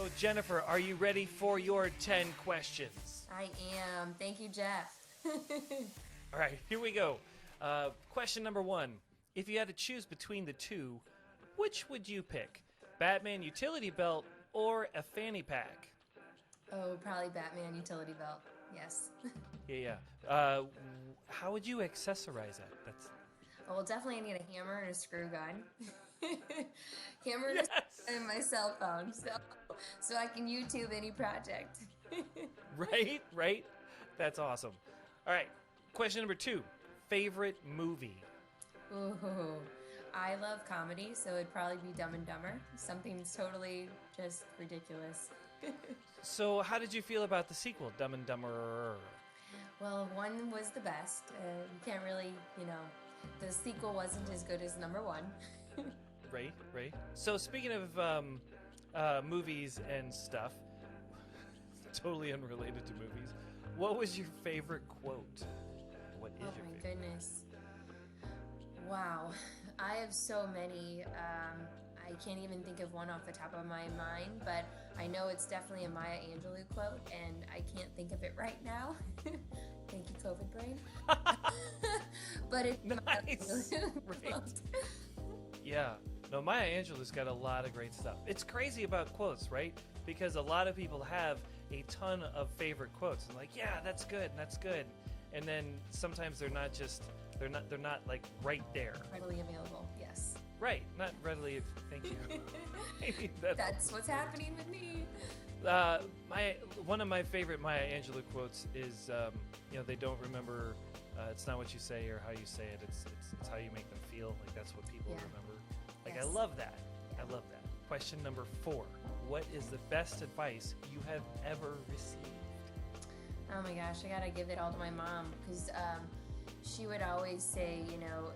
So, Jennifer, are you ready for your 10 questions? I am. Thank you, Jeff. All right, here we go. Question number 1. If you had to choose between the two, which would you pick? Batman utility belt or a fanny pack? Oh, probably Batman utility belt. Yes. Yeah. How would you accessorize that? That's Well, definitely need a hammer and a screw gun. Hammer and a screw yes, gun and my cell phone, so I can YouTube any project. right. That's awesome. All right. Question number 2. Favorite movie? Ooh, I love comedy, so it'd probably be Dumb and Dumber. Something totally just ridiculous. So, how did you feel about the sequel, Dumb and Dumber? Well, one was the best. You can't really, the sequel wasn't as good as number one. Right. So, speaking of movies and stuff, totally unrelated to movies, what was your favorite quote? What is Oh your my favorite? goodness. Wow. I have so many. I can't even think of one off the top of my mind, but I know it's definitely a Maya Angelou quote, and I can't think of it right now. Thank you, COVID brain. But it's Maya Nice. Angelou Right. quote. Yeah. No, Maya Angelou's got a lot of great stuff. It's crazy about quotes, right? Because a lot of people have a ton of favorite quotes. And like, yeah, that's good, and that's good. And then sometimes they're not like right there. Readily available, yes. Right, not readily. Thank you. Maybe That's what's happening with me. one of my favorite Maya Angelou quotes is, they don't remember. It's not what you say or how you say it. It's how you make them feel. Like that's what people Yeah. remember. Like Yes. I love that. Yeah. I love that. Question number 4. What is the best advice you have ever received? Oh my gosh, I gotta give it all to my mom because she would always say,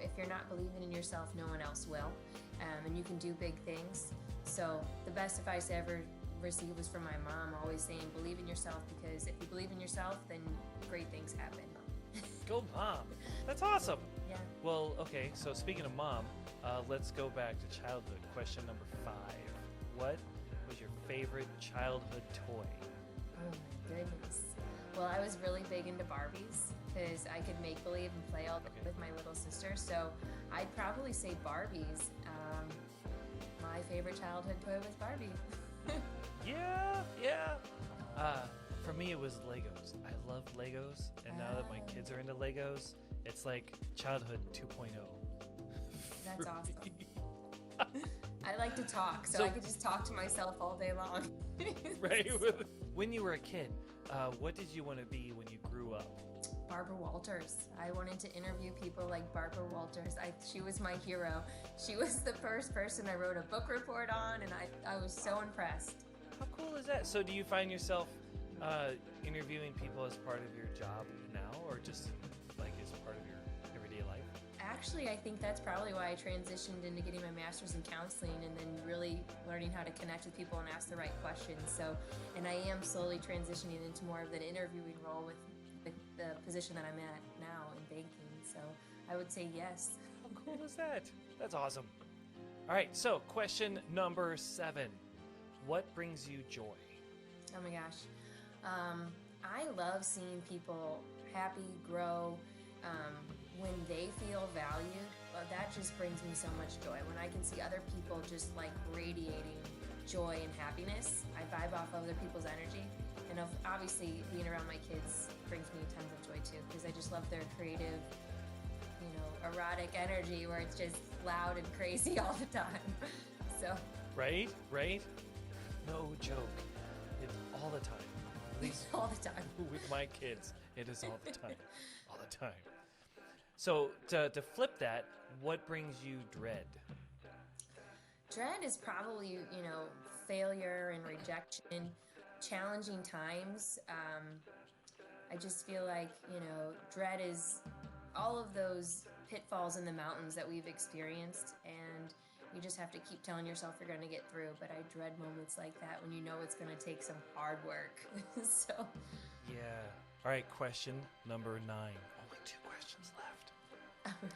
if you're not believing in yourself, no one else will, and you can do big things. So the best advice I ever received was from my mom, always saying, believe in yourself, because if you believe in yourself, then great things happen. Go, Mom. That's awesome. Yeah. Well, okay. So speaking of mom, let's go back to childhood. Question number 5. What was your favorite childhood toy? Oh my goodness. Well, I was really big into Barbies because I could make believe and play all day Okay. with my little sister. So I'd probably say Barbies. My favorite childhood toy was Barbie. Yeah. For me, it was Legos. I love Legos, and now that my kids are into Legos, it's like childhood 2.0. That's for awesome. me. I like to talk, so I could just talk to myself all day long. Right? When you were a kid, what did you want to be when you grew up? Barbara Walters. I wanted to interview people like Barbara Walters. She was my hero. She was the first person I wrote a book report on, and I was so impressed. How cool is that? So do you find yourself interviewing people as part of your job now, or just like as part of your everyday life? Actually, I think that's probably why I transitioned into getting my master's in counseling and then really learning how to connect with people and ask the right questions. So, and I am slowly transitioning into more of an interviewing role with the position that I'm at now in banking. So I would say yes. How cool is that? That's awesome. All right, so question number 7. What brings you joy? Oh my gosh. I love seeing people happy, grow, when they feel valued. Well, that just brings me so much joy. When I can see other people just like radiating joy and happiness, I vibe off other people's energy. And obviously being around my kids brings me tons of joy too, because I just love their creative, erotic energy where it's just loud and crazy all the time. So. Right? No joke. It's all the time. At least all the time. with my kids, it is all the time. All the time. So to flip that, what brings you dread? Dread is probably, failure and rejection, challenging times. I just feel like, dread is all of those pitfalls in the mountains that we've experienced, and you just have to keep telling yourself you're going to get through. But I dread moments like that when you know it's going to take some hard work. So. Yeah. All right, question number 9. Only 2 questions left. All right.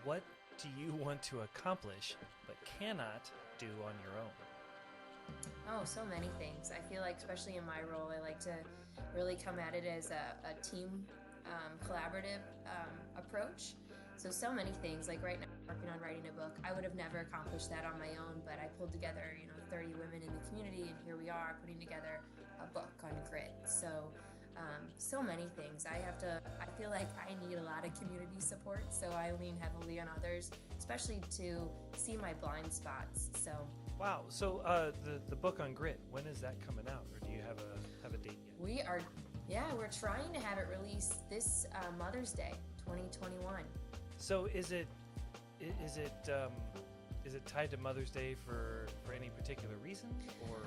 What do you want to accomplish but cannot do on your own? Oh, so many things. I feel like, especially in my role, I like to really come at it as a team collaborative approach. So many things. Like right now, I'm working on writing a book. I would have never accomplished that on my own, but I pulled together, 30 women in the community, and here we are putting together a book on grit. So many things. I feel like I need a lot of community support, so I lean heavily on others, especially to see my blind spots. So Wow. So the book on grit, when is that coming out, or do you have a date yet? we're trying to have it released this Mother's Day, 2021. So is it tied to Mother's Day for any particular reason, or?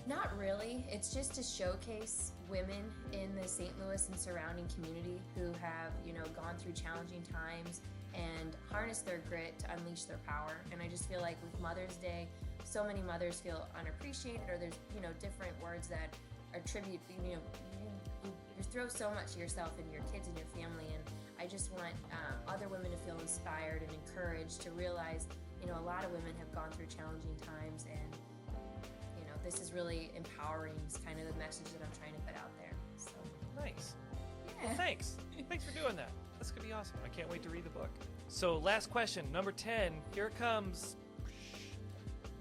Not really. It's just to showcase women in the St. Louis and surrounding community who have, gone through challenging times and harness their grit to unleash their power. And I just feel like with Mother's Day, so many mothers feel unappreciated, or there's, different words that attribute, you throw so much of yourself and your kids and your family. And I just want other women to feel inspired and encouraged to realize, a lot of women have gone through challenging times, and this is really empowering. Is kind of the message that I'm trying to put out there. So Nice. yeah. Well, thanks. Thanks for doing that. That's going to be awesome. I can't wait to read the book. So, last question, number 10. Here it comes.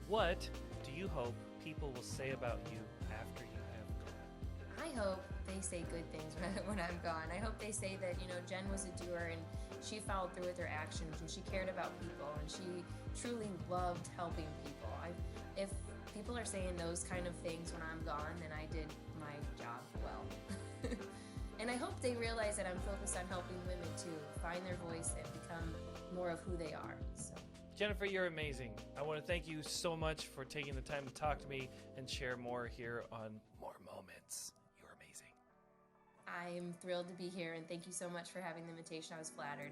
What do you hope people will say about you after you have gone? I hope they say good things when I'm gone. I hope they say that, Jen was a doer and she followed through with her actions, and she cared about people, and she truly loved helping people. If people are saying those kind of things when I'm gone, then I did my job well. And I hope they realize that I'm focused on helping women to find their voice and become more of who they are. So Jennifer, you're amazing. I want to thank you so much for taking the time to talk to me and share more here on More Moments. You're amazing. I'm thrilled to be here, and thank you so much for having the invitation. I was flattered.